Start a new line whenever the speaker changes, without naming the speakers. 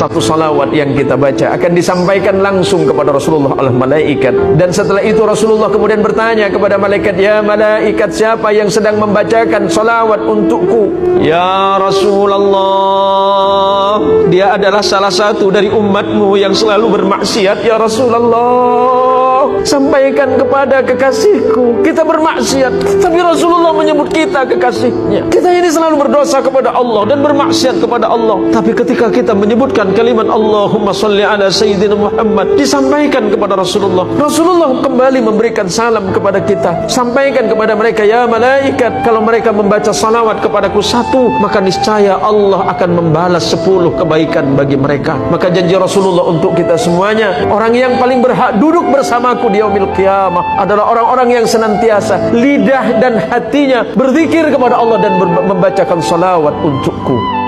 satu salawat yang kita baca akan disampaikan langsung kepada Rasulullah oleh malaikat. Dan setelah itu Rasulullah kemudian bertanya kepada malaikat, ya malaikat, siapa yang sedang membacakan salawat untukku? Ya Rasulullah, dia adalah salah satu dari umatmu yang selalu bermaksiat. Ya Rasulullah, sampaikan kepada kekasihku, kita bermaksiat, tapi Rasulullah menyebut kita kekasihnya. Kita ini selalu berdosa kepada Allah dan bermaksiat kepada Allah, tapi ketika kita menyebutkan kalimat Allahumma salli ala Sayyidina Muhammad, disampaikan kepada Rasulullah. Rasulullah kembali memberikan salam kepada kita. Sampaikan kepada mereka, ya malaikat, kalau mereka membaca salawat kepadaku satu, maka niscaya Allah akan membalas 10 kebaikan bagi mereka. Maka janji Rasulullah untuk kita semuanya, orang yang paling berhak duduk bersamaku di yaumil qiyamah adalah orang-orang yang senantiasa lidah dan hatinya berzikir kepada Allah dan membacakan salawat untukku.